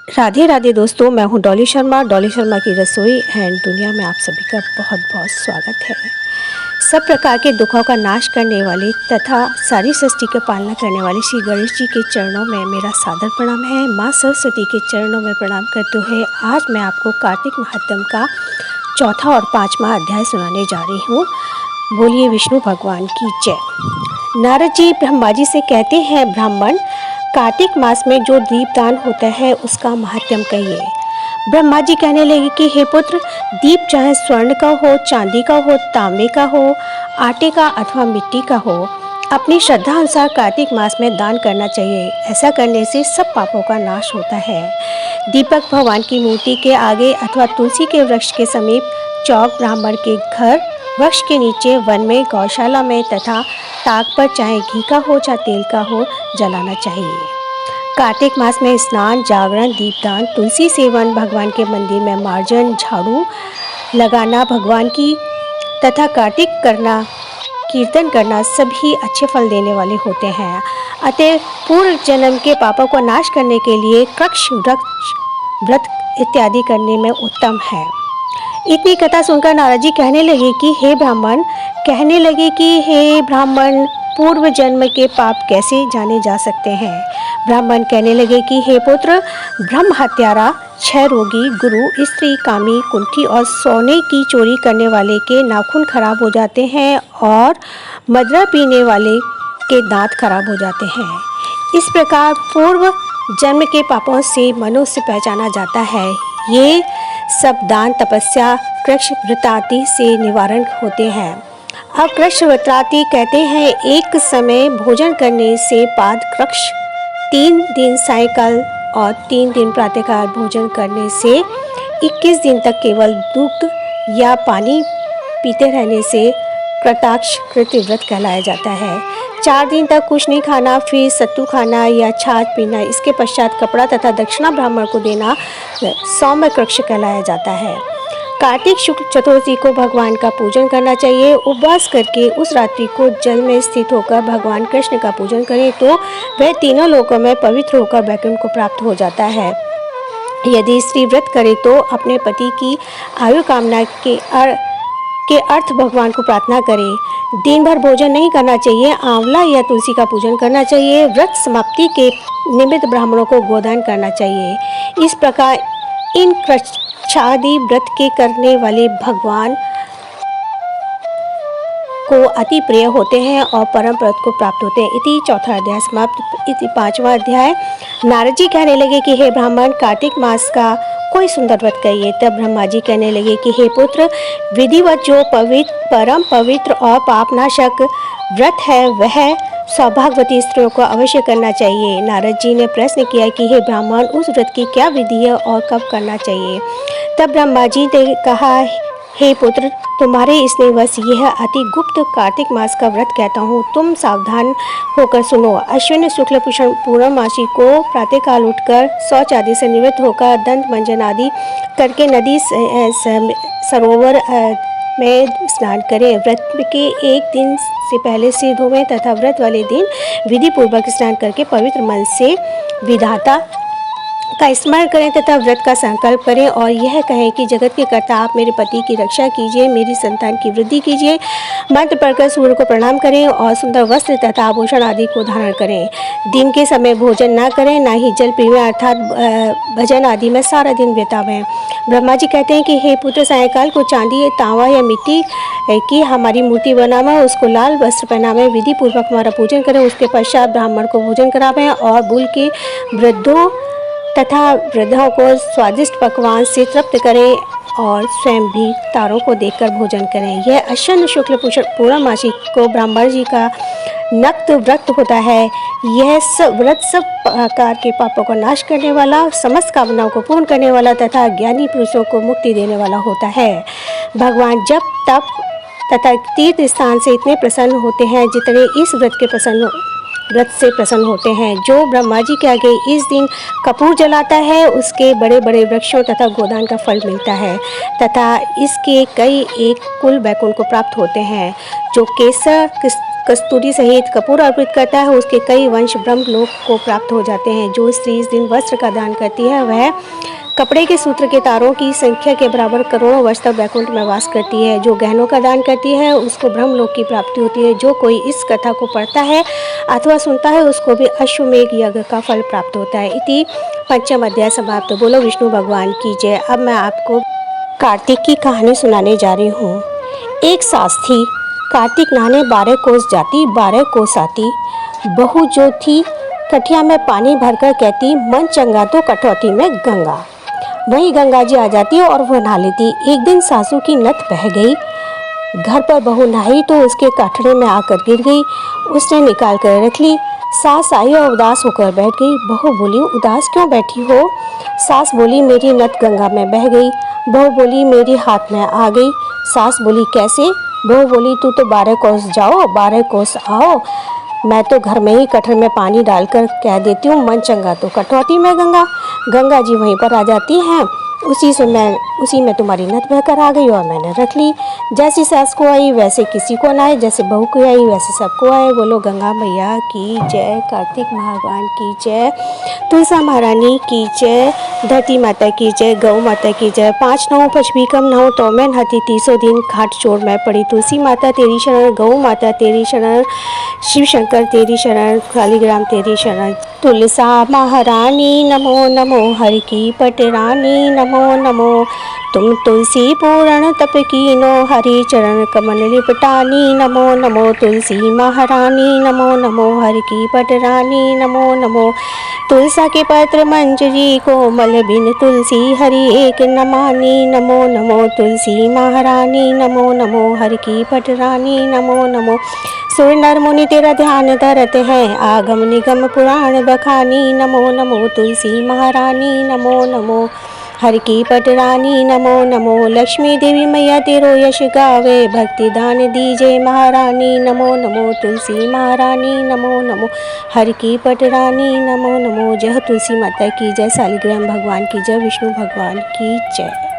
राधे राधे दोस्तों, मैं हूं डॉली शर्मा। डॉली शर्मा की रसोई एंड दुनिया में आप सभी का बहुत बहुत स्वागत है। सब प्रकार के दुखों का नाश करने वाले तथा सारी सृष्टि की पालना करने वाले श्री गणेश जी के चरणों में मेरा सादर प्रणाम है। माँ सरस्वती के चरणों में प्रणाम करते हुए आज मैं आपको कार्तिक महात्म का चौथा और पाँचवा अध्याय सुनाने जा रही हूँ। बोलिए विष्णु भगवान की जय। नारद जी ब्रह्मा जी से कहते हैं, ब्राह्मण, कार्तिक मास में जो दीपदान होता है उसका महात्म्य कहिए। ब्रह्मा जी कहने लगे कि हे पुत्र, दीप चाहे स्वर्ण का हो, चांदी का हो, तांबे का हो, आटे का अथवा मिट्टी का हो, अपनी श्रद्धा अनुसार कार्तिक मास में दान करना चाहिए। ऐसा करने से सब पापों का नाश होता है। दीपक भगवान की मूर्ति के आगे अथवा तुलसी के वृक्ष के समीप, चौक, ब्राह्मण के घर, वृक्ष के नीचे, वन में, गौशाला में तथा ताक पर चाहे घी का हो चाहे तेल का हो जलाना चाहिए। कार्तिक मास में स्नान, जागरण, दीपदान, तुलसी सेवन, भगवान के मंदिर में मार्जन, झाड़ू लगाना, भगवान की तथा कार्तिक करना, कीर्तन करना सभी अच्छे फल देने वाले होते हैं। अतः पूर्व जन्म के पापों को नाश करने के लिए कृक्ष व्रत इत्यादि करने में उत्तम है। इतनी कथा सुनकर नारद जी कहने लगे कि हे ब्राह्मण, पूर्व जन्म के पाप कैसे जाने जा सकते हैं। ब्राह्मण कहने लगे कि हे पुत्र, ब्रह्म हत्यारा, क्षय रोगी, गुरु, स्त्री, कामी, कुंठी और सोने की चोरी करने वाले के नाखून खराब हो जाते हैं और मदिरा पीने वाले के दांत खराब हो जाते हैं। इस प्रकार पूर्व जन्म के पापों से मनुष्य पहचाना जाता है। ये सब दान, तपस्या, कृष्ण व्रताति से निवारण होते हैं। अब कृष्ण व्रताति कहते हैं, एक समय भोजन करने से बाद कृक्ष, 3 दिन सायंकाल और 3 दिन प्रातःकाल भोजन करने से 21 दिन तक केवल दूध या पानी पीते रहने से कृताक्ष कृत्य व्रत कहलाया जाता है। 4 दिन तक कुछ नहीं खाना, फिर सत्तू खाना या छाछ पीना, इसके पश्चात कपड़ा तथा दक्षिणा ब्राह्मण को देना सौम्य कृक्ष कहलाया जाता है। कार्तिक शुक्ल चतुर्थी को भगवान का पूजन करना चाहिए। उपवास करके उस रात्रि को जल में स्थित होकर भगवान कृष्ण का पूजन करें तो वह तीनों लोकों में पवित्र होकर वैकुंठ को प्राप्त हो जाता है। यदि स्त्री व्रत करे तो अपने पति की आयु कामना के अर्थ भगवान को प्रार्थना करें। दिन भर भोजन नहीं करना चाहिए। आंवला या तुलसी का पूजन करना चाहिए। व्रत समाप्ति के निमित्त ब्राह्मणों को गोदान करना चाहिए। इस प्रकार इन कृच्छादि व्रत के करने वाले भगवान को अति प्रिय होते हैं और परम पद को प्राप्त होते हैं। इति चौथा अध्याय समाप्त। इति पांचवा अध्याय। नारद जी कहने लगे कि हे ब्राह्मण, कार्तिक मास का कोई सुंदर व्रत कहिए। तब ब्रह्मा जी कहने लगे कि हे पुत्र, विधिवत जो परम पवित्र और पापनाशक व्रत है वह सौभाग्यवती स्त्रियों को अवश्य करना चाहिए। नारद जी ने प्रश्न किया कि हे ब्राह्मण, उस व्रत की क्या विधि है और कब करना चाहिए। तब ब्रह्मा जी ने कहा, हे पुत्र, तुम्हारे स्नेहवश यह अति गुप्त कार्तिक मास का व्रत कहता हूँ। तुम सावधान होकर सुनो। अश्विन शुक्ल पूर्णमासी को प्रातःकाल उठकर शौच आदि से निवृत्त होकर दंत मंजन आदि करके नदी सरोवर में स्नान करें। व्रत के एक दिन से पहले सिर धोवें तथा व्रत वाले दिन विधि पूर्वक स्नान करके पवित्र मन से विधाता का स्मरण करें तथा व्रत का संकल्प करें और यह कहें कि जगत के कर्ता, आप मेरे पति की रक्षा कीजिए, मेरी संतान की वृद्धि कीजिए। मंत्र पढ़कर सूर्य को प्रणाम करें और सुंदर वस्त्र तथा आभूषण आदि को धारण करें। दिन के समय भोजन ना करें, ना ही जल पीवें, अर्थात भजन आदि में सारा दिन बितावें। ब्रह्मा जी कहते हैं कि हे पुत्र, सायंकाल को चांदी, तांबा या मिट्टी की हमारी मूर्ति बनावें, उसको लाल वस्त्र पहनावें, विधि पूर्वक हमारा पूजन करें। उसके पश्चात ब्राह्मण को भोजन करावें और बुल के वृद्धों तथा वृद्धाओं को स्वादिष्ट पकवान से तृप्त करें और स्वयं भी तारों को देखकर भोजन करें। यह अश्विन शुक्ल पूर्णमासी को ब्राह्मण जी का नक्त व्रत होता है। यह सब व्रत सब प्रकार के पापों को नाश करने वाला, समस्त कामनाओं को पूर्ण करने वाला तथा ज्ञानी पुरुषों को मुक्ति देने वाला होता है। भगवान जप, तप तथा तीर्थ स्थान से इतने प्रसन्न होते हैं जितने इस व्रत से प्रसन्न होते हैं। जो ब्रह्मा जी के आगे इस दिन कपूर जलाता है उसके बड़े बड़े वृक्षों तथा गोदान का फल मिलता है तथा इसके कई एक कुल वैकुंठ को प्राप्त होते हैं। जो केसर कस्तूरी सहित कपूर अर्पित करता है उसके कई वंश ब्रह्मलोक को प्राप्त हो जाते हैं। जो स्त्री इस दिन वस्त्र का दान करती है वह कपड़े के सूत्र के तारों की संख्या के बराबर करोड़ों वर्ष तक वैकुंठ में वास करती है। जो गहनों का दान करती है उसको ब्रह्मलोक की प्राप्ति होती है। जो कोई इस कथा को पढ़ता है अथवा सुनता है उसको भी अश्वमेघ यज्ञ का फल प्राप्त होता है। इति पंचम अध्याय समाप्त। बोलो विष्णु भगवान की जय। अब मैं आपको कार्तिक की कहानी सुनाने जा रही हूँ। एक सास थी, कार्तिक नहाने 12 कोस जाती 12 कोस आती। बहू जो थी कठिया में पानी भरकर कहती मन चंगा तो कटौती में गंगा। वहीं गंगा जी आ जाती और वह नहा लेती। एक दिन सासू की नथ बह गई। घर पर बहू नहाई तो उसके काठड़े में आकर गिर गई। उसने निकाल कर रख ली। सास आई और उदास होकर बैठ गई। बहू बोली उदास क्यों बैठी हो? सास बोली मेरी नथ गंगा में बह गई। बहू बोली मेरी हाथ में आ गई। सास बोली कैसे? बहू बोली तू तो 12 कोस जाओ 12 कोस आओ, मैं तो घर में ही कटहर में पानी डालकर कह देती हूँ मन चंगा तो कटौती में गंगा। गंगा जी वहीं पर आ जाती हैं। उसी में तुम्हारी नथ बहकर आ गई और मैंने रख ली। जैसी सास को आई वैसे किसी को ना आए, जैसे बहू को आई वैसे सबको आए। बोलो गंगा मैया की जय, कार्तिक भगवान की जय, तुलसा महारानी की जय, धरती माता की जय, गौ माता की जय। 5 नहाऊं 5 भी कम नहाऊं तो मैं नहाती 300 दिन घाट छोड़ मैं पड़ी। तुलसी माता तेरी शरण, गौ माता तेरी शरण, शिव शंकर तेरी शरण, शालिग्राम तेरी शरण। तुलसा महारानी नमो नमो, हर की पटरानी नमो नमो। तुम तुलसी पूर्ण तप कीनो, हरि चरण कमल लिपटानी नमो नमो। तुलसी महारानी नमो नमो, हर की पटरानी नमो नमो। तुलसा के पत्र मंजरी कोमल, बिन तुलसी हरि एक न मानी नमो नमो। तुलसी महारानी नमो नमो, हर की पटरानी नमो नमो। सुर नर मुनि तेरा ध्यान धरत है, आगम निगम पुराण बखानी नमो नमो। तुलसी महारानी नमो नमो, हर की पटरानी नमो नमो। लक्ष्मी देवी मैया तेरो यश गावे, भक्ति दान दीजे महारानी नमो नमो। तुलसी महारानी नमो नमो, हर की पटरानी नमो नमो। जय तुलसी माता की जय, शालिग्राम भगवान की जय, विष्णु भगवान की जय।